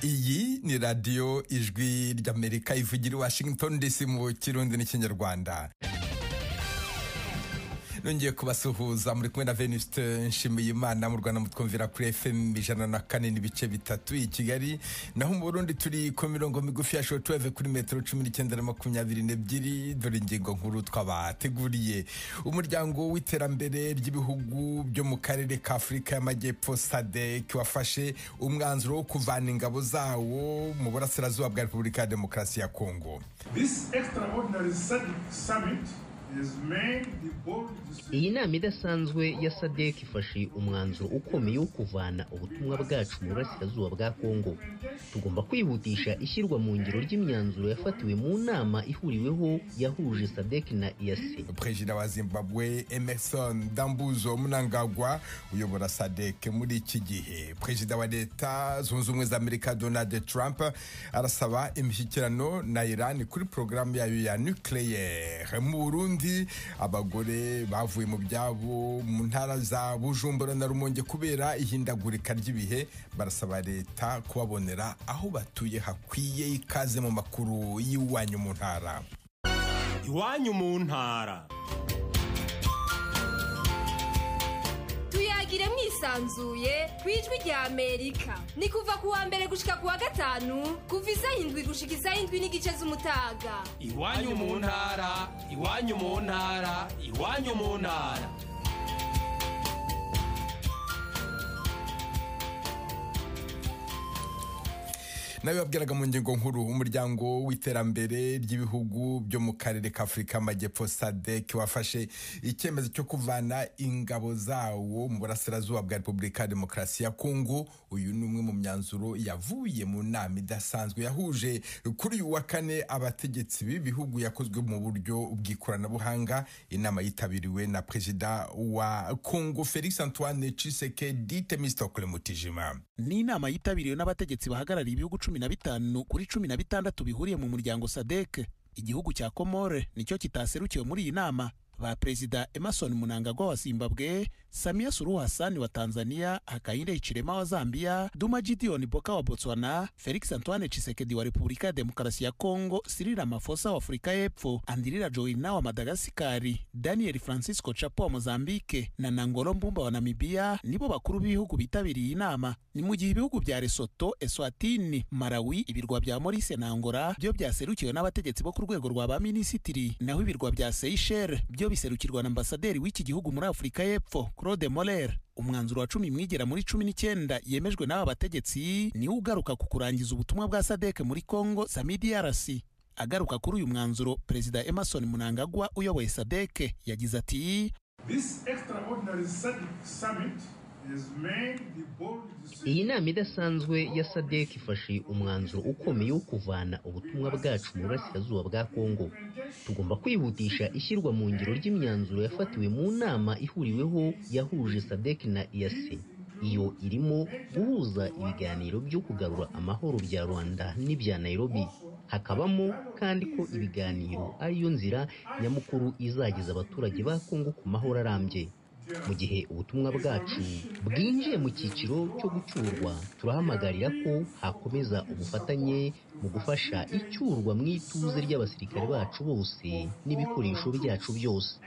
Iyi ni radio ijwi ry'Amerika ivugira i Washington DC mu Kirundi n'Ikinyarwanda. Nongeye kubasuhuza muri kumwe na Venuste Nshimiyimana mu Rwanda mutwumvira kuri FM 104.3 i Kigali, naho mu Burundi turi ku mirongo migufi ya shortwave kuri metero 19.22. Dore ingingo nkuru twabateguriye. Umuryango w'iterambere ry'ibihugu byo mu karere ka Afrika y'Amajyepfo SADC wafashe umwanzuro wo kuvana ingabo zawo mu burasirazuba bwa Repubulika ya Demokarasi ya Kongo. This extraordinary summit. Iyi nama idasanzwe ya SADC ifashe umwanzuro ukomeye wo kuvana ubutumwa bwacu mu burasirazuba bwa Kongo. Tugomba kwihutisha ishyirwa mu ngiro ry'imyanzuro yafatiwe mu nama ihuriweho yahuje SADC na EAC. Perezida wa Zimbabwe Emmerson Dambuzo Mnangagwa uyobora SADC muri iki gihe. Perezida wa Leta Zunze Ubumwe za Amerika Donald Trump arasaba imishyikirano na Iran kuri programu yayo ya nucleaire. Mu Burundi abagore bavuye mu byabo mu ntara za Bujumbura na Rumonge kubera ihindagurika ry'ibihe barasaba leta kubabonera aho batuye hakwiye. Ikaze mu makuru y'iwanyu mu ntara. Iwanyu mu ntara. Tuyagire mwisanzuye kwijwi rya Amerika. Ni kuva kuwa mbere gushika kuwa gatanu kuva isaha 7 gushika isaha 7:30 z'umutaga. Iwanyu mu ntara, iwanyu mu ntara, iwanyu mu ntara. Nabibabwiraga mu ngingo nkuru, umuryango w'iterambere ry'ibihugu byo mu karere ka Afrika y'Amajyepfo SADC wafashe icyemezo cyo kuvana ingabo zawo mu burasirazuba bwa Repubulika ya Demokarasi ya Kongo. Uyu ni umwe mu myanzuro yavuye mu nama idasanzwe yahuje kuri uyu wa kane abategetsi b'ibihugu, yakozwe mu buryo bw'ikoranabuhanga. Inama yitabiriwe na Perezida wa Kongo Felix Antoine Tshisekedi Temistokle Mutijima. Ni inama yitabiriwe n'abategetsi bahagarariye ibihugu 15 kuri 16 bihuriye mu muryango SADC. Igihugu cya Komore nicyo kitaserukiwe muri iyi nama. Ba Perezida Emmerson Mnangagwa wa Zimbabwe, Samia Suluhu Hassan wa Tanzania, Hakainde Hichilema wa Zambia, Duma Gideon Boka wa Botswana, Felix Antoine Tshisekedi wa Repubulika ya Demokarasi ya Kongo, Cyril Ramaphosa wa Afrika y'Epfo, Andry Rajoelina wa Madagascar, Daniel Francisco Chapo wa Mozambique na Nangolo Mbumba wa Namibia nibo bakuru b'ibihugu bitabiriye inama. Ni mu gihe ibihugu bya Lesotho, Eswatini, Malawi, ibirwa bya Maurice na Angola byo byaserukiwe n'abategetsi bo ku rwego rwa ba minisitiri, naho ibirwa bya Seychelles byo biserukirwa na ambasaderi w'iki gihugu muri Afrika y'Epfo Claude Moller. Umwanzuro wa 10 mwigera muri 19 yemejwe n'aba bategetsi ni ugaruka ku kurangiza ubutumwa bwa SADC muri Kongo Samidi Arasi. Agaruka kuri uyu mwanzuro, Perezida Emmerson Mnangagwa uyoboye SADC yagize ati: This extraordinary summit. Iyi nama idasanzwe ya SADC ifashe umwanzuro ukomeye wo kuvana ubutumwa bwacu mu burasirazuba bwa Kongo. Tugomba kwihutisha ishyirwa mu ngiro ry'imyanzuro yafatiwe mu nama ihuriweho yahuje SADC na EAC. Iyo irimo guhuza ibiganiro byo kugarura amahoro bya Rwanda n'ibya Nairobi. Hakabamo kandi ko ibiganiro ariyo nzira nyamukuru izageza abaturage ba Kongo ku mahoro arambye. Mu gihe ubutumwa bwacu bwinjiye mu cyiciro cyo gucyurwa, turahamagarira ko hakomeza ubufatanye mu gufasha icyurwa mu ituze ry'abasirikare bacu bose n'ibikoresho byacu byose.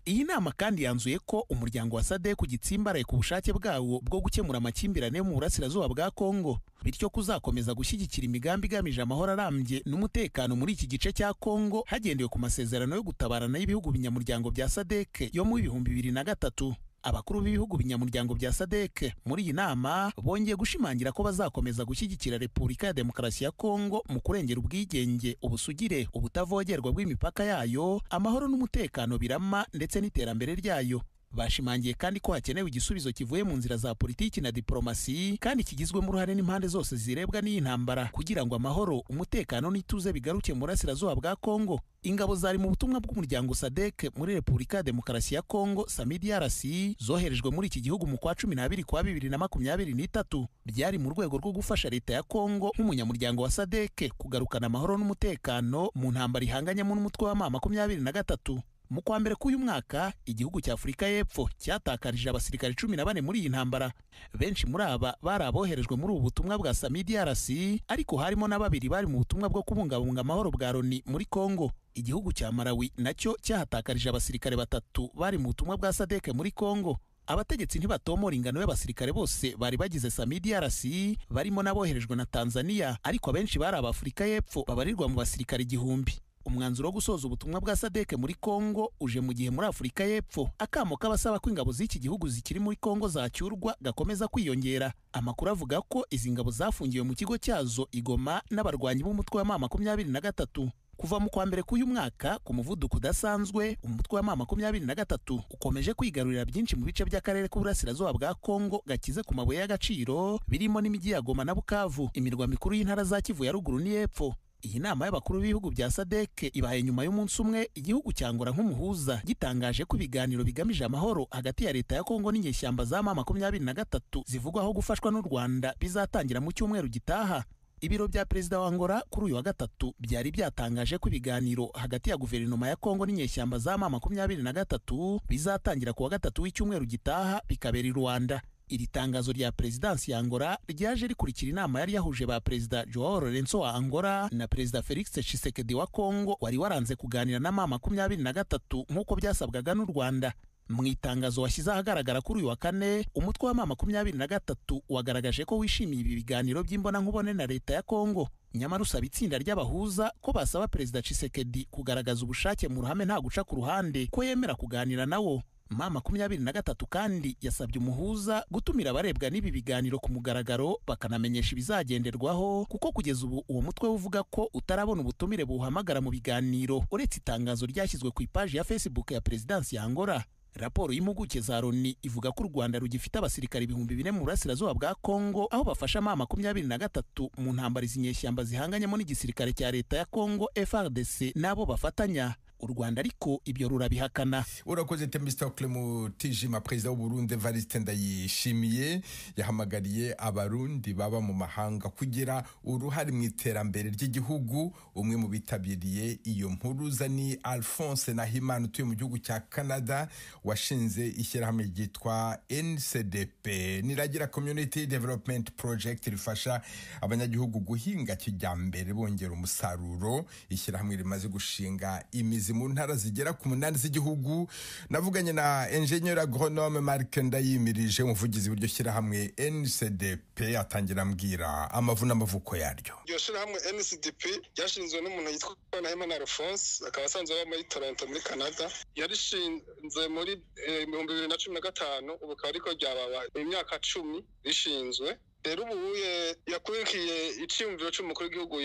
Iyi nama kandi yanzuye ko umuryango wa SADC ugitsimbaraye ku bushake bwawo bwo gukemura amakimbirane mu burasirazuba bwa Kongo, bityo kuzakomeza gushyigikira imigambi igamije amahoro arambye n'umutekano muri iki gice cya Kongo hagendewe ku masezerano yo gutabarana y'ibihugu binyamuryango bya SADC yo mu 2003. Abakuru b'ibihugu binyamuryango bya SADC muri iyi nama bongeye gushimangira ko bazakomeza gushyigikira Repubulika ya Demokarasi ya Kongo mu kurengera ubwigenge, ubusugire, ubutavogerwa bw'imipaka yayo, amahoro n'umutekano birama ndetse n'iterambere ryayo. Bashimangiye kandi ko hakenewe igisubizo kivuye mu nzira za politiki na diplomasi kandi kigizwemo uruhare n'impande zose zirebwa n'iyi ntambara kugira ngo amahoro, umutekano n'ituze bigaruke mu burasirazuba bwa Kongo. Ingabo zari mu butumwa bw'umuryango SADC muri Repubulika ya Demokarasi ya Kongo Samidi Arasi zoherejwe muri iki gihugu mu kwa 12 kwa 2023. Byari mu rwego rwo gufasha leta ya Kongo nk'umunyamuryango wa SADC kugarukana amahoro n'umutekano mu ntambara ihanganyemo n'umutwe wa M23. Mu kwa mbere k'uyu mwaka igihugu cya Afurika y'Epfo cyatakarije abasirikare 14 muri iyi ntambara. Benshi muri aba bari aboherejwe muri ubu butumwa bwa SAMIDRC, ariko harimo na babiri bari mu butumwa bwo kubungabunga amahoro bwa Loni muri Kongo. Igihugu cya Malawi nacyo cyahatakarije abasirikare 3 bari mu butumwa bwa SADC muri Kongo. Abategetsi ntibatomora ingano y'abasirikare bose bari bagize SAMIDRC, barimo naboherejwe na Tanzania, ariko abenshi bari ab'Afurika y'Epfo babarirwa mu basirikare 1000. Umwanzuro wo gusoza ubutumwa bwa SADC muri Kongo uje mu gihe muri Afurika y'Epfo akamo k'abasaba ko ingabo z'iki gihugu zikiri muri Kongo zacyurwa gakomeza kwiyongera. Amakuru avuga ko izi ngabo zafungiwe mu kigo cyazo Igoma n'abarwanyi b'umutwe wa M23. Kuva mu kwa mbere k'uyu mwaka ku muvuduko udasanzwe, umutwe wa M23 ukomeje kwigarurira byinshi mu bice by'akarere k'uburasirazuba bwa Kongo gakize ku mabuye y'agaciro, birimo n'imijyi ya Goma na Bukavu, imirwa mikuru y'intara za Kivu ya ruguru n'Epfo. Iyi nama y'abakuru b'ibihugu bya SADC ibaye nyuma y'umunsi umwe igihugu cya Angola nk'umuhuza gitangaje ko ibiganiro bigamije amahoro hagati ya leta ya Kongo n'inyeshyamba za M23 zivugwaho gufashwa n'u Rwanda bizatangira mu cyumweru gitaha. Ibiro bya perezida wa Angola kuri uyu wa gatatu byari byatangaje ko ibiganiro hagati ya guverinoma ya Kongo n'inyeshyamba za M23 bizatangira ku wa gatatu w'icyumweru gitaha bikabera i Rwanda. Iri tangazo rya Perezidansi ya Angola ryaje rikurikira inama yari yahuje ba Perezida Joao Lourenço wa Angola na Perezida Felix Tshisekedi wa Kongo wari waranze kuganira na M23 nk'uko byasabwaga n'u Rwanda. Mu itangazo washyize ahagaragara kuri uyu wa kane, umutwe wa M23 wagaragaje ko wishimiye ibi biganiro by'imbonankubone na leta ya Kongo. Nyamara usaba itsinda ry'abahuza ko basaba Perezida Tshisekedi kugaragaza ubushake mu ruhame nta guca ku ruhande ko yemera kuganira nawo. M23 kandi yasabye umuhuza gutumira abarebwa n'ibi biganiro ku mugaragaro bakanamenyesha ibizagenderwaho, kuko kugeza ubu uwo mutwe uvuga ko utarabona ubutumire buhamagara mu biganiro uretse itangazo ryashyizwe ku ipaji ya Facebook ya Perezidansi ya Angola. Raporo y'impuguke za Loni ivuga ko u Rwanda rugifite abasirikare 4,000 mu burasirazuba bwa Kongo, aho bafasha M23 mu ntambara z'inyeshyamba zihanganyemo n'igisirikare cya leta ya Kongo FARDC nabo bafatanya. U Rwanda ariko ibyo rurabihakana. Urakoze Themistocle Mutijima. Perezida w'u Burundi Evariste Ndayishimiye yahamagariye abarundi baba mu mahanga kugira uruhare mu iterambere ry'igihugu. Umwe mu bitabiriye iyo mpuruza ni Alphonse Nahimana utuye mu gihugu cya Canada, washinze ishyirahamwe ryitwa NCDP, Niragira Community Development Project, rifasha abanyagihugu guhinga kijyambere bongera umusaruro. Ishyirahamwe rimaze gushinga imizi mu ntara zigera ku 8 z'igihugu. Navuganye na Engineer Agronome Mark Ndayimirije, umuvugizi w'iryo shyirahamwe NCDP, atangira ambwira amavu n'amavuko yaryo. Iryo shyirahamwe NCDP ryashinzwe n'umuntu yitwa Nahimana Alphonse, akaba asanzwe aba muri Toronto muri Canada. Yarishinze muri 2015, ubu akaba ariko ryababa imyaka 10 rishinzwe. Rero ubu yakurikiye icyumviro cy'umukuru w'igihugu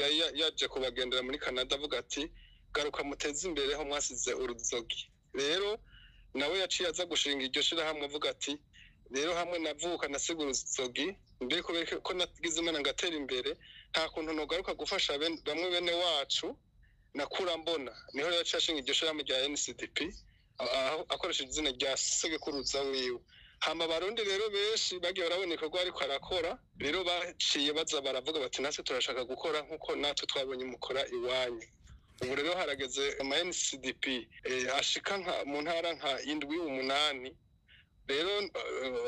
yaje kubagendera muri Canada avuga ati garuka muteze imbere ho mwasize uruzogi. Rero nawe yaciye aza gushinga iryo shyirahamwe avuga ati rero hamwe navuka nasigura uruzogi mbere ko nagize imana ngatera imbere, nta kuntu nogaruka gufasha bamwe bene wacu nakura mbona. Niho yaciye ashinga iryo shyirahamwe rya NCDP akoresheje izina rya segekuruza wiwe. Hama barundi rero benshi bagiye baraboneka ko ariko arakora, rero baciye baza baravuga bati natwe turashaka gukora nkuko natwe twabonye mukora iwanyu. Ubu rero harageze ama NCDP ashika mu ntara nka 7-8. Rero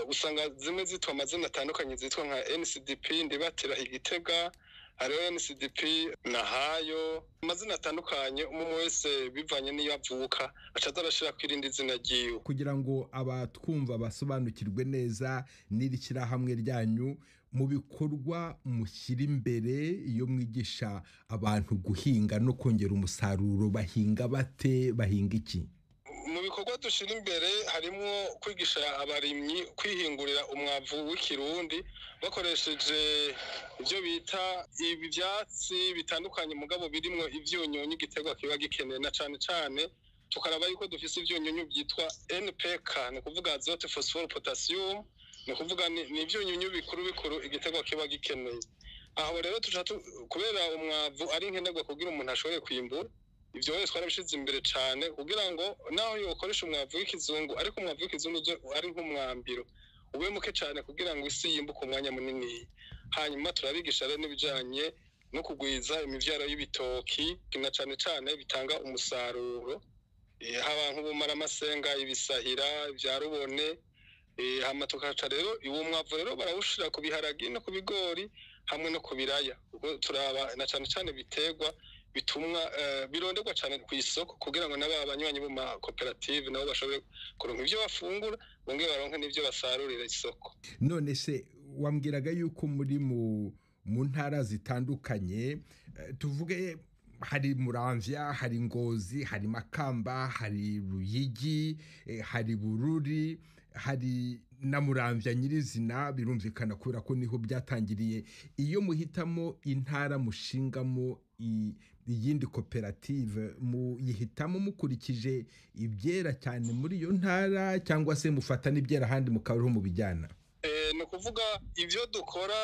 usanga zimwe zitwa amazina atandukanye, zitwa nka NCDP Ndibatira Igitega, hariho NCDP Nahayo, amazina atandukanye. Umwe wese bivanye n'iyo avuka acaza arashira kwirindi zina ryiwe. Kugira ngo abatwumva basobanukirwe neza n'iri shyirahamwe ryanyu, mu bikorwa mushyira imbere iyo mwigisha abantu guhinga no kongera umusaruro, bahinga bate, bahinga iki? Mu bikorwa dushira imbere harimo kwigisha abarimyi kwihingurira umwavu w'ikirundi bakoresheje ibyo bita ibyatsi bitandukanye mugabo birimo ivyunyunyu igiterwa kiba gikeneye, na cyane tukaraba yuko dufise ivyunyunyu byitwa NPK, ni kuvuga azote, phosphore, potassium, ni kuvuga ni ivyunyunyu bikuru igiterwa kiba gikeneye. Aho rero kubera umwavu ari nkenerwa kugira umuntu ashobore kwimbura, ibyo wese twarabishize imbere cyane kugira ngo naho yokoresha umwavu w'ikizungu, ariko umwavu w'ikizungu ari nk'umwambiro ube muke cyane kugira ngo isi yimbuke umwanya munini. Hanyuma turabigisha rero n'ibijanye no kugwiza imivyaro y'ibitoki, na cyane bitanga umusaruro haba nk'ubumara amasenga, ibisahira bya rubone, hama tukaca rero uwo mwavu rero barawushira ku biharagi no ku bigori hamwe no ku biraya. Turaba na cyane cyane biterwa bitumwa bironderwa cyane ku isoko kugira ngo n'aba banywanyi bo ma koperative nabo bashobore kuronka ibyo bafungura bongeye baronke n'ibyo basarurira isoko. None se wambwiraga yuko muri mu ntara zitandukanye, tuvuge hari Muramvya, hari Ngozi, hari Makamba, hari Ruyigi, hari Bururi, hari na Muramvya nyirizina, birumvikana kubera ko niho byatangiriye. Iyo muhitamo intara mushingamo iyindi koperative, muyihitamo mukurikije ibyera cyane muri iyo ntara cyangwa se mufata n'ibyera ahandi mukabaho mu bijyana? Ni ukuvuga ibyo dukora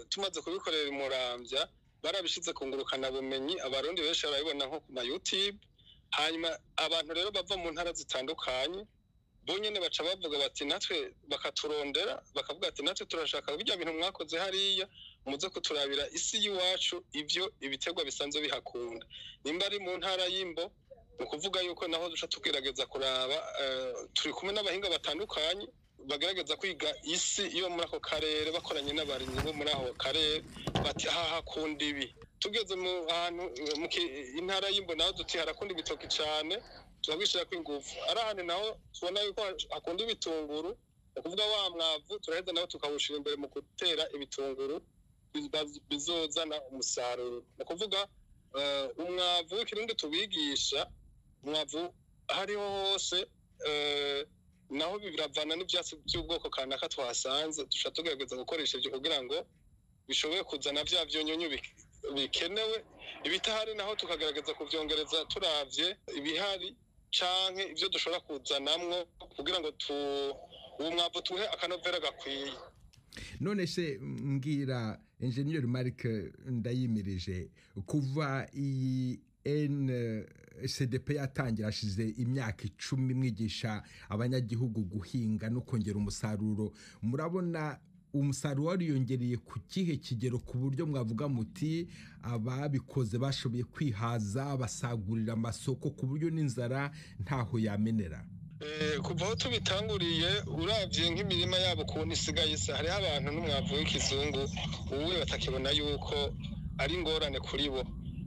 tumaze kubikorera Muramvya barabishize ku ngurukana bumenyi, abarundi benshi barabibona nko ku ma YouTube. Hanyuma abantu rero bava mu ntara zitandukanye bonyene baca bavuga bati natwe, bakaturondera bakavuga ati natwe turashaka bijya bintu mwakoze hariya, muze kuturabira isi y'iwacu ibyo ibiterwa bisanzwe bihakunda. Nimba ari mu ntara y'Imbo, ni ukuvuga yuko naho duca tugerageza kuraba, turi kumwe n'abahinga batandukanye bagerageza kwiga isi yo muri ako karere bakoranye n'abarimyi bo muri ako karere, bati aha hakunda ibi. Tugeze mu ahantu mu intara y'Imbo naho duti harakunda ibitoki cyane, turabishira ku ingufu. Arahane naho tubona yuko hakunda ibitunguru, ukuvuga wa mwavu turaheza naho tukawushira imbere mu gutera ibitunguru bizozana umusaruro. Ukuvuga umwavu w'ikirundi tubigisha, umwavu hariho hose, naho biravana n'ibyatsi by'ubwoko kanaka twasanze, duca tugerageza gukoresha ibyo kugira ngo bishobore kuzana bya byonyonyo bikenewe. Ibitahari naho tukagerageza kubyongereza turavye ibihari canke ibyo dushobora kuzanamwo kugira ngo uwo mwavu tuhe akanovera gakwiye. None se mbwira Engineer Marc Ndayimirije, kuva iyi NCDP yatangira ashize imyaka 10 mwigisha abanyagihugu guhinga no kongera umusaruro, murabona umusaruro wariyongereye ku kihe kigero ku buryo mwavuga muti ababikoze bashoboye kwihaza, basagurira amasoko ku buryo n'inzara ntaho yamenera? Kuva aho tubitanguriye uravye nk'imirima yabo kuntu isigaye se, hariho abantu n'umwavu w'ikizungu uwe batakibona yuko ari ingorane kuri bo.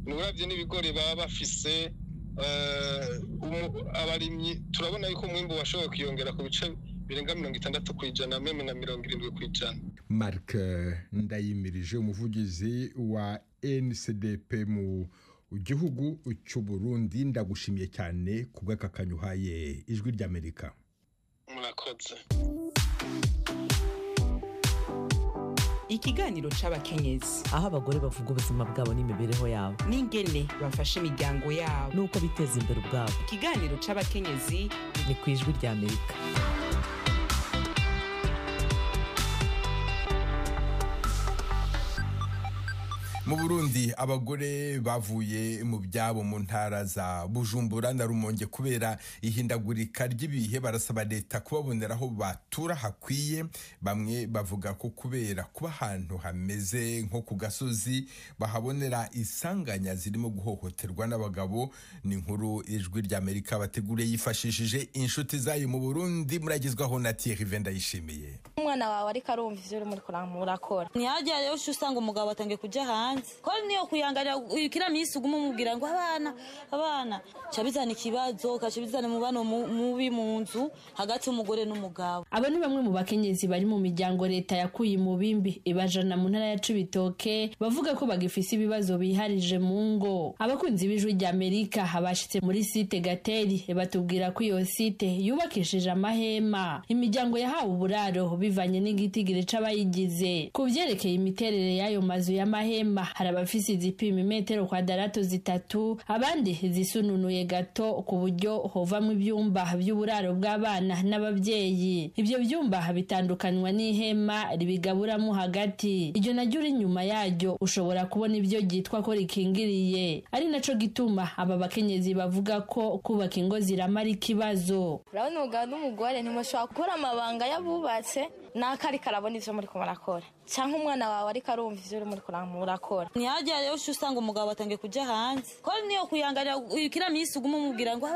Nuravye n'ibigori baba bafise, abarimyi turabona yuko umwimbu washoboye kwiyongera ku bice birenga 60% meme na 70%. Marc Ndayimirije, umuvugizi wa NCDP mu gihugu cy'u Burundi, ndagushimiye cyane kubw'akakanyuhaye Ijwi ry'Amerika. Murakoze. Ikiganiro c'abakenyezi, aho abagore bavuga ubuzima bwabo n'imibereho yabo, n'ingene bafasha imiryango yabo nuko biteza imbere ubwabo. Ikiganiro c'abakenyezi ni ku Ijwi ry'Amerika. Mu Burundi abagore bavuye mu byabo mu ntara za Bujumbura na Rumonge kubera ihindagurika ry'ibihe barasaba leta kubaboneraho batura hakwiye. Bamwe bavuga ko kubera kuba ahantu hameze nko ku gasozi bahabonera isanganya zirimo guhohoterwa n'abagabo. Ni inkuru Ijwi ry'Amerika bateguriye yifashishije inshuti zayo mu Burundi, muragizwaho na Thierry Vendayishimiye. Umwana wawe ariko arumva ivyo uri muri kurakora, ntihajya rero usanga umugabo atangiye kuja hanze ko niyo kuyangarira ikira misi umubwira ngo abana cyabizana ikibazo kacibizana mubano mubi mu nzu hagati y'umugore n'umugabo. Abo ni bamwe mu bakenyezi bari mu miryango leta yakuye mu bimbi ibajana mu ntara ya Cibitoke, bavuga ko bagifise ibibazo biharije mu ngo. Abakunzi b'Ijwi ry'Amerika habashitse muri site Gateri batubwira ko iyo site yubakishije amahema, imiryango yahawe uburaro bivanye n'igitigire c'abayigize. Ku vyerekeye imiterere y'ayo mazu y'amahema, hari abafise izipima metero kwadarato 3, abandi zisununuye gato ku buryo hovamwe ibyumba by'uburaro bw'abana n'ababyeyi. Ibyo byumba bitandukanywa n'ihema ribigaburamo hagati. Iryo naryo uri nyuma yaryo ushobora kubona ibyo gitwa ko rikingiriye. Ari naco gituma aba bakenyezi bavuga ko kubaka ingo ziramara ikibazo. Urabona umugabo n'umugore ntimushobora gukora amabanga yabubatse nakari karabona ivyo muri ko murakora canke umwana wawe ariko arumva ivyo uri muri ko murakora ntihajya rero usanga umugabo atangiye kuja hanze ko niyo kuyangarira kira misi uguma umubwira ngo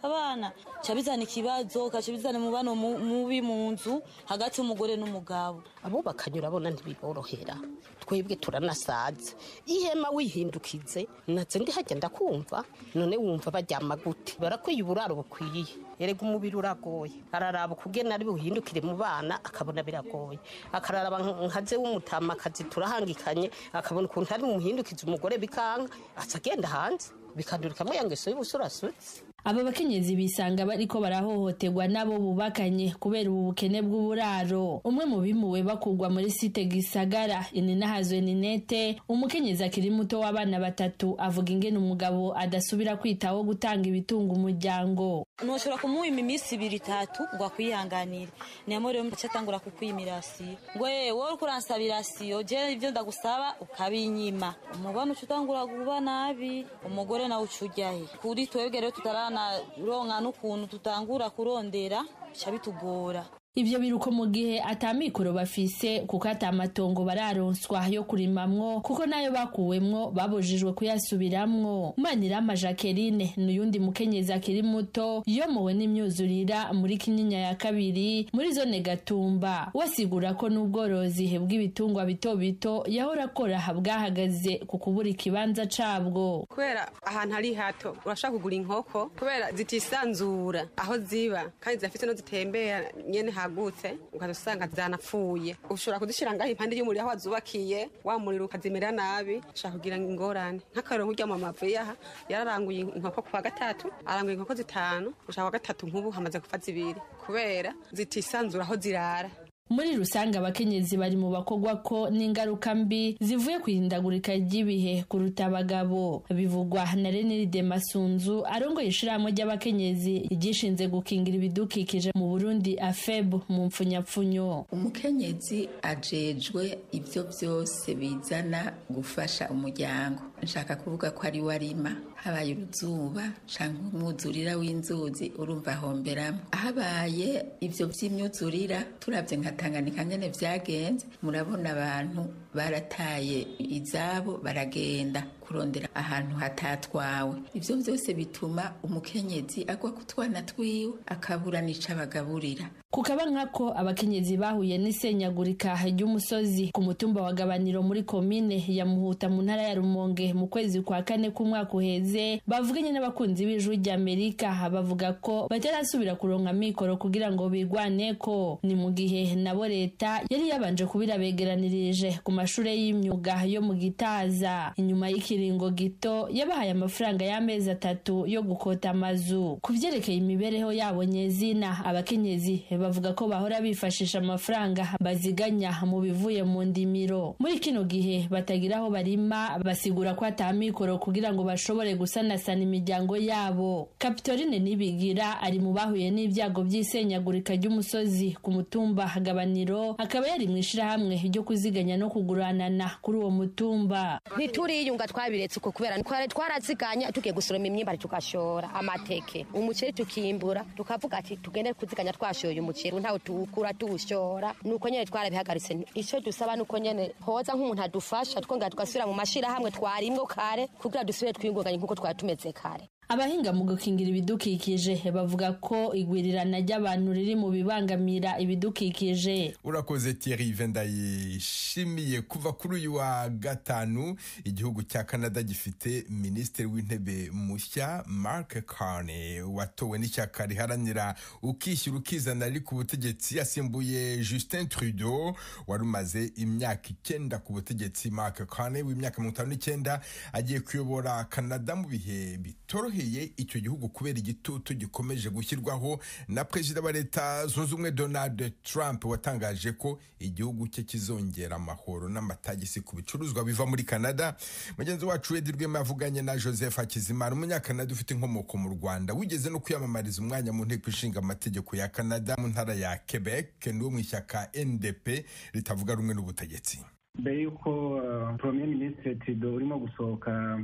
abana cabizana ikibazo kacabizana mubano mubi mu nzu hagati y'umugore n'umugabo abo bakanyura bona ntibiborohera twebwe turanasaza ihema wihindukize natse ndi hagenda kumva none wumva baryama gute barakwiye uburaro bukwiye erega umubiri uragoye araraba kugena ari buhindukire mu bana akabona biragoye akararaba nkaze w'umutama akazi turahangikanye akabona ukuntu ari umuhindukize umugore bikanga acagenda hanze bikadurikamo yangeso y'ubusurasutsi. Aba bakenyezi bisanga bariko barahohoterwa nabo bubakanye kubera ubu bukene bw'uburaro. Umwe mu bimuwe bakugwa muri site Gisagara Ininahazwe Ninete, umukenyezi akiri muto w'abana 3 avuga ingene umugabo adasubira kwitaho gutanga ibitunga umuryango. Noshobora kumuwima imisi 2-3 ngo akwihanganire. Niyo rero mpacatangura kukwimirasi. Ngo wowe uko uransabirasiyo je ivyo ndagusaba ukabinyima. Umubano utangura kuba nabi, umugore nawe ucujyahe. Kuri twebwe rero tutarana ronka n'ukuntu tutangura kurondera cyabitugora. Ivyo biruko mu gihe atamikoro bafise kuko atamatongo bararonswa yo kurimamwo kuko nayo bakuwemwo babojijwe kuyasubiramwo. Manirama Jacqueline n'uyundi mukenyezi akiri muto yomowe n'imyuzurira muri Kinyinya ya 2 muri zone Gatumba. Wasigura ko n'ubworozi bw'ibitungwa bito bito yahora akora bwahagaze ku kubura ikibanza cabwo. Kubera ahantu hari hato urashaka kugura inkoko kubera zitisanzura aho ziba kandi zafite no zitembera nyene gutse ukazusanga zanapfuye ushobora kudishira ngaho impande y'umuri aho wazubakiye wamurira ukazimera nabi ushaka kugira ingorane nk'akarongo rya mama Vuyaha yararanguye inkoko kwa 3 aranguye inkoko 5 ushaka kwa 3 nkubu hamaze gupfa 2 kubera zitisanzura aho zirara. Muri rusange abakenyezi bari mu bakogwa ko n'ingaruka mbi zivuye kwihindagurika ry'ibihe kuruta abagabo. Bivugwa na Renilde Masunzu arongoye ishirahamwe ry'abakenyezi igishinze gukingira ibidukikije mu Burundi AFEB mu mpfunyapfunyo. Umukenyezi ajejwe ivyo byose bizana gufasha umuryango. Nshaka kuvuga ko ari warima habaye uruzuba canke umwuzurira w'inzuzi urumva homberamo. Habaye ivyo vy'imyuzurira turavye nka Tanganyika ngene vyagenze murabona abantu barataye izabo baragenda kurondera ahantu hatatwawe. Ivyo byose bituma umukenyezi agwa kutwana twiwe akabura nica bagaburira. Kukaba nkako abakenyezi bahuye n'isenyagurika ry'umusozi ku mutumba wa Gabaniro muri komine ya Muhuta mu ntara ya Rumonge mu kwezi kwa 4 k'umwaka uheze bavuganye n'abakunzi b'Ijwi ry'Amerika bavuga ko batarasubira kuronka mikoro kugira ngo bigwaneko. Ni mu gihe nabo leta yari yabanje kubira begeranirije ku mashure y'imyuga yo mu Gitaza. Inyuma y'ikiringo gito yabahaye amafaranga y'amezi 3 yo gukota amazu. Kuvyerekeye imibereho yabo nyezina abakenyezi bavuga ko bahora bifashisha amafaranga baziganya mu bivuye mu ndimiro. Muri kino gihe batagira aho barima basigura ko atamikoro kugira ngo bashobore gusanasana imiryango yabo. Kapitoline Nibigira ari mu bahuye n'ibyago by'isenyagurika ry'umusozi ku mutumba Gabaniro akaba yari mwishirahamwe ryo kuziganya no kuguranana kuri uwo mutumba. Ntituriyunga twabiretse uko kubera twaraziganya tugiye gusoroma imyimba tukashora amateke umuceri tukimbura tukavuga ati tugende kuziganya twashoye umuceri ntawo tukura tuwushora nuko nyene twarabihagaritse. Ico dusaba nuko nyene hoza nk'umuntu adufasha twongera tugasubira mu mashira hamwe twarimwo kare kugira dusubire twingunganye nkuko twatumeze kare. Abahinga mu gukingira ibidukikije bavuga ko igwirirana ry'abantu riri mu bibangamira ibidukikije. Urakoze Thierry Vendayishimiye. Kuva kuri uyu wa 5 igihugu cya Canada gifite Minisitiri w'Intebe mushya Mark Carney watowe n'ishyaka riharanira ukishyura ukizana ari ku butegetsi yasimbuye Justin Trudeau warumaze imyaka 9 ku butegetsi. Mark Carney w'imyaka 59 agiye kuyobora Canada mu bihe bitoroheye icyo gihugu kubera igitutu gikomeje gushyirwaho na Perezida wa Leta Zunze Ubumwe Donald Trump watangaje ko igihugu cye kizongera amahoro n'amatagisi ku bicuruzwa biva muri Canada. Mugenzi wacu Edi Rwema yavuganye na Joseph Hakizimana umunyakanada ufite inkomoko mu Rwanda wigeze no kwiyamamariza umwanya mu nteko ishinga amategeko ya Canada mu ntara ya Quebec n'uwo mu ishyaka NDP ritavuga rumwe n'ubutegetsi. Mbere yuko Premier Ministre Trudeau urimo gusohoka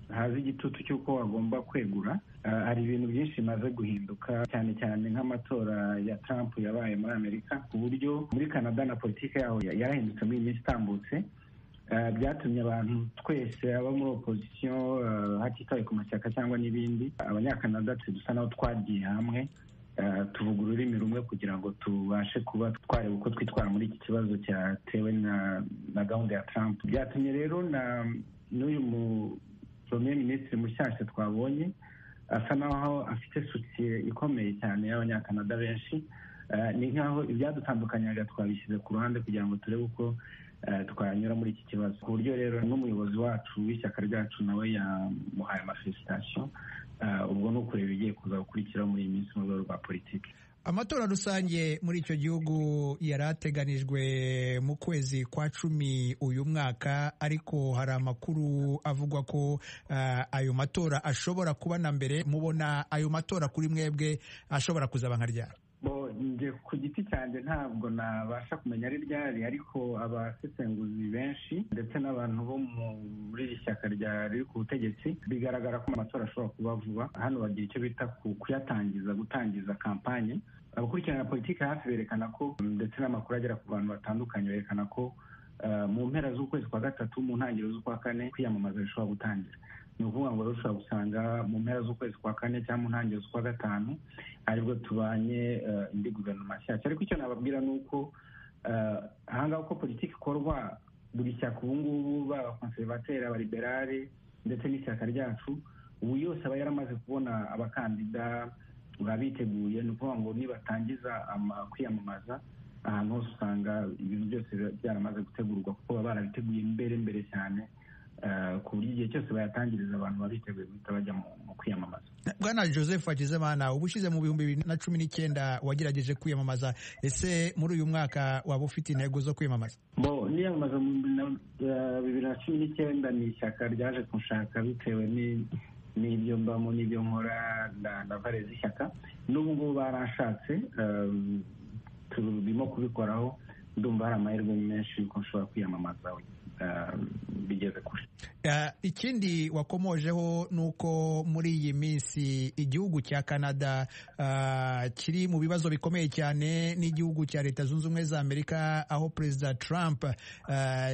haza igitutu cy'uko agomba kwegura. Hari ibintu byinshi bimaze guhinduka, cyane cyane nk'amatora ya Trump yabaye muri Amerika, ku buryo muri Canada na politiki yaho yarahindutse muri iyi minsi itambutse. Byatumye abantu twese aba muri opposition, hatitawe ku mashyaka cyangwa n'ibindi, abanyakanada dusa naho twagiye hamwe tuvuga ururimi rumwe kugira ngo tubashe kuba twareba uko twitwara muri iki kibazo cyatewe na gahunda ya Trump. Byatumye rero n'uyu premier ministre mushyashya twabonye asa naho afite sosiye ikomeye cyane y'abanyakanada benshi. Ni nkaho ibyadutandukanyaga twabishyize ku ruhande kugira ngo turebe uko twanyura muri iki kibazo, ku buryo rero n'umuyobozi wacu w'ishyaka ryacu nawe yamuhaye amafelicitation. Ubwo ni ukureba ibigiye kuza gukurikiraho muri iyi minsi mu rwego rwa politiki. Amatora rusange muri icyo gihugu yari ateganijwe mu kwezi kwa 10 uyu mwaka, ariko hari amakuru avugwa ko ayo matora ashobora kuba na mbere. Mubona ayo matora kuri mwebwe ashobora kuzaba nka ryari? Nje ku giti cyanjye ntabwo nabasha kumenya ari ryari, ariko abasesenguzi benshi ndetse n'abantu bo muri iri shyaka riri ku butegetsi bigaragara ko amatora ashobora kuba vuba. Hano bagira icyo bita gutangiza kampanye. Abakurikirana politiki hafi berekana ko, ndetse n'amakuru agera ku bantu batandukanye berekana ko mu mpera z'ukwezi kwa 3 mu ntangiriro z'ukwa 4 kwiyamamaza bishobora gutangira. Ni ukuvuga ngo rero ushobora gusanga mu mpera z'ukwezi kwa 4 cyangwa mu ntangiriro z'ukwa 5 aribwo tubanye indi guverinoma nshyashya. Ariko icyo nababwira ni uko ahangaha uko politiki ikorwa, buri shyaka ubu ngubu baba konservateri, abaliberale ndetse n'ishyaka ryacu, ubu yose aba yaramaze kubona abakandida baba biteguye. Ni ukuvuga ngo nibatangiza kwiyamamaza, ahantu hose usanga ibintu byose byaramaze gutegurwa kuko baba barabiteguye mbere cyane, ku buryo igihe cyose bayatangiriza abantu babiteguye guhita bajya mu kwiyamamaza. Bwana Joseph Hakizimana, ubushize mu 2019 wagerageje kwiyamamaza. Ese muri uyu mwaka waba ufite intego zo kwiyamamaza? Niyamamaza mu 2019 ni ishyaka ryaje kunshaka bitewe n'ibyo mbamo n'ibyo nkora na valezi ishyaka. N'ubu ngubu barashatse, turimo kubikoraho. Ndumva hari amahirwe menshi yuko nshobora kwiyamamaza bigeze kure. Ikindi wakomojeho nuko muri iyi minsi igihugu cya Canada kiri mu bibazo bikomeye cyane n'igihugu cya Leta Zunze Ubumwe za Amerika, aho Perezida Trump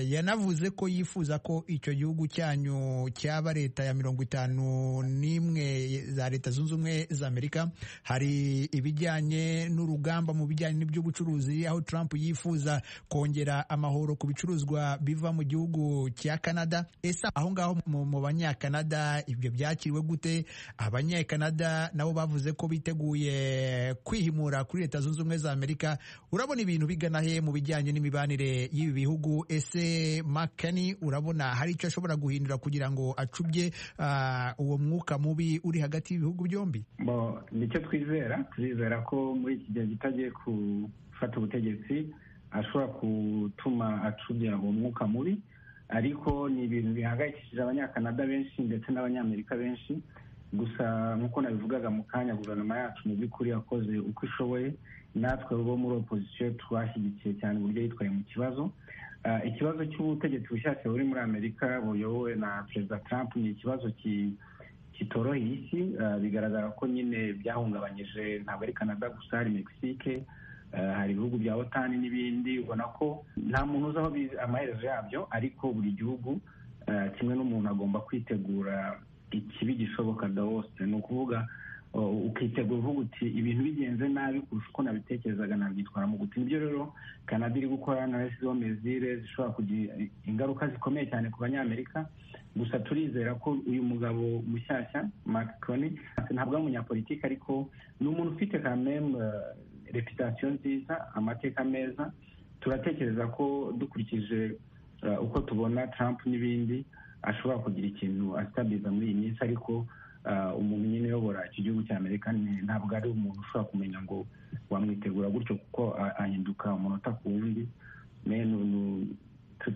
yanavuze ko yifuza ko icyo gihugu cyanyu cyaba leta ya 51 za Leta Zunze Ubumwe za Amerika. Hari ibijyanye n'urugamba mu bijyanye n'iby'ubucuruzi, aho Trump yifuza kongera amahoro ku bicuruzwa biva mu gihugu cya Canada. Ese aho ngaho mu banyakanada ibyo byakiriwe gute? Abanyakanada nabo bavuze ko biteguye kwihimura kuri Leta Zunze Ubumwe za Amerika. Urabona ibintu bigana he mu bijyanye n'imibanire y'ibi bihugu? Ese Makani urabona hari icyo ashobora guhindura kugira ngo acubye uwo mwuka mubi uri hagati y'ibihugu byombi? Nicyo twizera ko muri iki gihe gitagiye gufata ubutegetsi ashobora gutuma acubya uwo mwuka mubi. Ariko ni ibintu bihangayikishije abanyakanada benshi ndetse n'abanyamerika benshi. Gusa nk'uko nabivugaga mu kanya, guverinoma yacu mu by'ukuri yakoze uko ishoboye. Natwe bo muri opposition twashyigikiye cyane uburyo yitwaye mu kibazo. Ikibazo cy'ubutegetsi bushyashya buri muri Amerika buyobowe na Perezida Trump ni ikibazo kitoroheye isi. Bigaragara ko nyine byahungabanyije ntabwo ari Canada gusa, hari Mexique, hari ibihugu bya OTAN n'ibindi. Ubona ko nta muntu uzi aho amaherezo yabyo, ariko buri gihugu kimwe n'umuntu agomba kwitegura ikibi gishoboka hose. Ni ukuvuga ukitegura uvuga uti ibintu bigenze nabi kurusha uko nabitekerezaga nabyitwaramo gute. Nibyo rero Canada iri gukora, na yashyizeho mezire zishobora kugira ingaruka zikomeye cyane ku banyamerika. Gusa turizera ko uyu mugabo mushyashya Macron ntabwo ari umunyapolitiki, ariko ni umuntu ufite kameme reputation nziza, amateka meza. Turatekereza ko dukurikije uko tubona Trump n'ibindi ashobora kugira ikintu astabiliza muri iyi minsi. Ariko umuntu nyine uyobora iki gihugu cya Amerika ntabwo ari umuntu ushobora kumenya ngo wamwitegura gutyo, kuko ahinduka umunota ku wundi.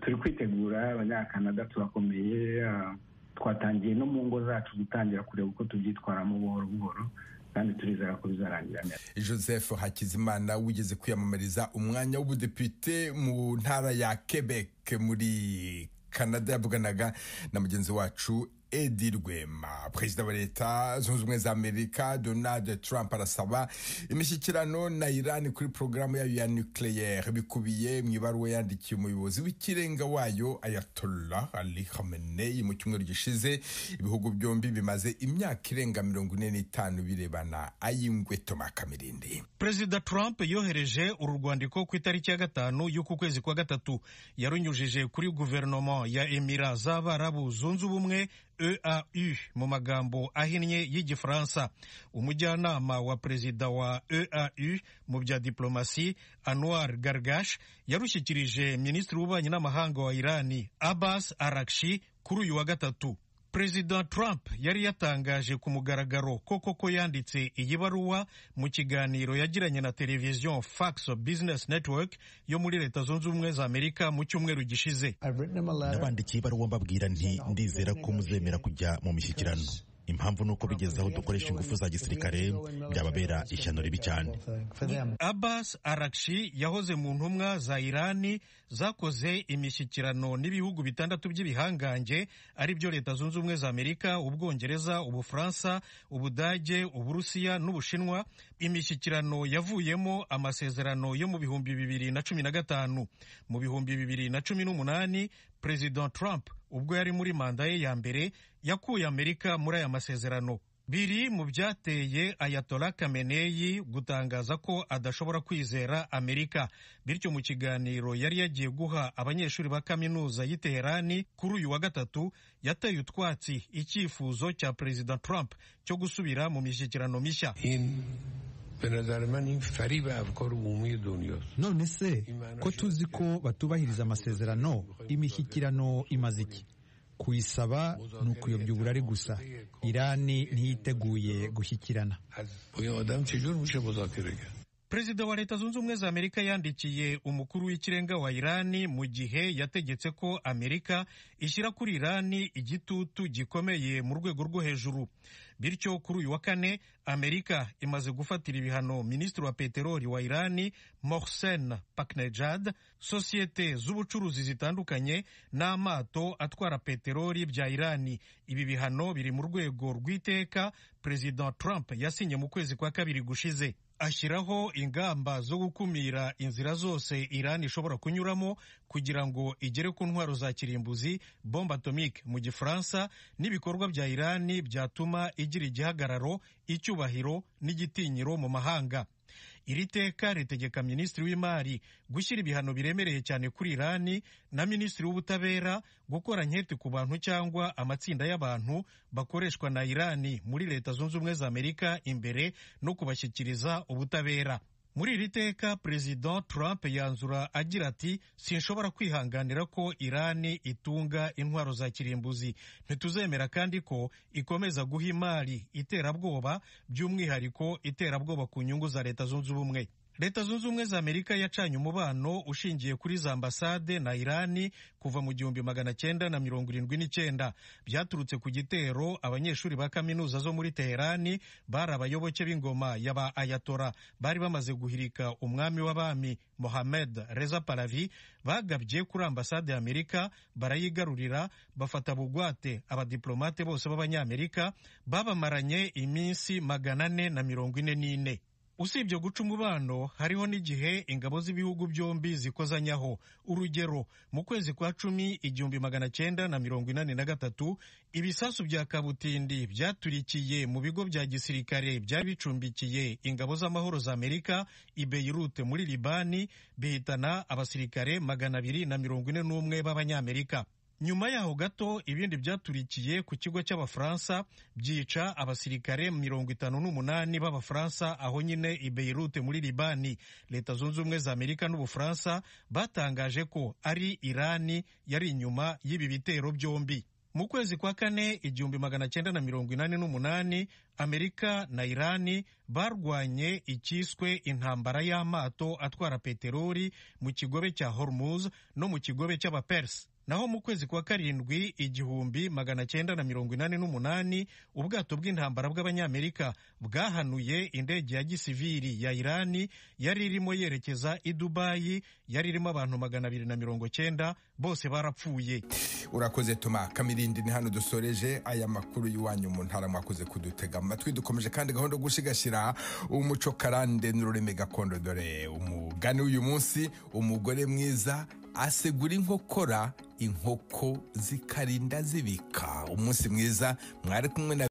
Turi kwitegura, abanyakanada turakomeye. Twatangiye no mu ngo zacu gutangira kureba uko tubyitwaramo buhoro buhoro, kandi turizera ko bizarangira neza. Joseph Hakizimana wigeze kwiyamamariza umwanya w'ubudepite mu ntara ya Quebec muri Canada, yavuganaga na mugenzi wacu Edi Rwema. Perezida wa Leta Zunze Ubumwe za Amerika Donald Trump arasaba imishyikirano na Iran kuri porogaramu yayo ya nucleaire, bikubiye mu ibaruwa yandikiye umuyobozi w'ikirenga wayo Ayatollah Ali Khamenei mu cyumweru gishize. Ibihugu byombi bimaze imyaka irenga 45 birebana. Ayingwe Toma Kamirindi. Perezida Trump yohereje uru rwandiko ku itariki ya 5 y'uku kwezi kwa gatatu, yarunyujije kuri guverinoma ya Emirat z'Abarabu Zunze Ubumwe EAU mu magambo ahinnye y'Igifaransa. Umujyanama wa perezida wa EAU mu bya diplomasi Anwar Gargash yarushyikirije minisitiri w'ububanyi n'amahanga wa Irani Abbas Araghchi kuri uyu wa gatatu. Perezida Trump yari yatangaje ku mugaragaro koko yanditse iyi baruwa mu kiganiro yagiranye na televiziyo Fox Business Network yo muri Leta Zunze Ubumwe za Amerika mu cyumweru gishize. Nabandikiye ibaruwa mbabwira nti ndizera ko muzemera kujya mu mishyikirano. Impamvu nuko bigeze aho dukoresha ingufu za gisirikare byababera ishyano ribi cyane. Abbas Araghchi yahoze mu ntumwa za Irani zakoze imishyikirano n'ibihugu 6 by'ibihangange ari byo Leta Zunze Ubumwe za Amerika, Ubwongereza, Ubufaransa, Ubudage, Uburusiya n'Ubushinwa. Imishyikirano yavuyemo amasezerano yo mu bihumbi 2015. Mu bihumbi 2018 President Trump ubwo yari muri manda ye ya mbere yakuye Amerika muri aya masezerano. Biri mu byateye Ayatollah Khamenei gutangaza ko adashobora kwizera Amerika. Bityo mu kiganiro yari yagiye guha abanyeshuri ba kaminuza y'i Teherani kuri uyu wa gatatu, yateye utwatsi icyifuzo cya Perezida Trump cyo gusubira mu mishyikirano mishya. None se ko tuzi ko batubahiriza amasezerano, imishyikirano imaze iki? Kuyisaba ni ukuyobya uburari gusa. Irani ntiyiteguye gushyikirana. Perezida wa Leta Zunze Ubumwe za Amerika yandikiye umukuru w'ikirenga wa Irani mu gihe yategetse ko Amerika ishyira kuri Irani igitutu gikomeye mu rwego rwo hejuru. Bityo kuri uyu wa kane Amerika imaze gufatira ibihano minisitiri wa peteroli wa Irani Mohsen Paknejad, sosiyete z'ubucuruzi zitandukanye n'amato atwara peteroli bya Irani. Ibi bihano biri mu rwego rw'iteka Perezida Trump yasinye mu kwezi kwa kabiri gushize. Ashyiraho ingamba zo gukumira inzira zose Irani ishobora kunyuramo kugira ngo igere ku ntwaro za kirimbuzi, bombe atomique mu Gifaransa, n'ibikorwa bya Irani byatuma igira igihagararo, icyubahiro n'igitinyiro mu mahanga. Iri teka ritegeka minisitiri w'imari gushyira ibihano biremereye cyane kuri Irani na minisitiri w'ubutabera gukora nketi ku bantu cyangwa amatsinda y'abantu bakoreshwa na Irani muri Leta Zunze Ubumwe za Amerika imbere no kubashyikiriza ubutabera. Muri iri teka Perezida Trump yanzura agira ati, sinshobora kwihanganira ko Irani itunga intwaro za kirimbuzi. Ntituzemera kandi ko ikomeza guha imari iterabwoba, by'umwihariko iterabwoba ku nyungu za Leta Zunze Ubumwe. Leta Zunze Ubumwe za Amerika yacanye umubano ushingiye kuri za ambasade na Irani kuva mu 1979. Byaturutse ku gitero abanyeshuri ba kaminuza zo muri Teherani bari abayoboke b'ingoma y'aba Ayatollah bari bamaze guhirika umwami w'abami Mohammed Reza Pahlavi bagabye kuri ambasade ya Amerika, barayigarurira, bafata bugwate abadiplomate bose b'abanyamerika, babamaranye iminsi 444. Usibye guca umubano, hariho n'igihe ingabo z'ibihugu byombi zikozanyaho. Urugero, mu kwezi kwa 10 1983 ibisasu bya kabutindi byaturikiye mu bigo bya gisirikare byari bicumbikiye ingabo z'amahoro za Amerika i Beirut muri Libani, bihitana abasirikare 241 b'abanyamerika. Nyuma yaho gato ibindi byaturikiye ku kigo cy'Abafaransa byica abasirikare 58 b'Abafaransa aho nyine i Beirut muri Libani. Leta Zunze Ubumwe za Amerika n'Ubufaransa batangaje ko ari Irani yari inyuma y'ibi bitero byombi. Mu kwezi kwa kane 1988 Amerika na Irani barwanye icyiswe intambara y'amato atwara peteroli mu kigobe cya Hormuz no mu kigobe cy'Abapersi. naho mu kwezi kwa karindwi 1988 ubwato bw'intambara bw'abanyamerika bwahanuye indege ya gisivili ya Irani yari irimo yerekeza i Dubai, yari irimo abantu 290 bose barapfuye. Urakoze Toma Kamirindi. Ni hano dusoreje aya makuru y'Iwanyu mu Ntara, mwakoze kudutega amatwi. Dukomeje kandi gahunda gushigashira umuco karande n'ururimi gakondo. Dore umugani w'uyu munsi: umugore mwiza asegura inkokora, inkoko zikarinda zibika. Umunsi mwiza, mwari kumwe na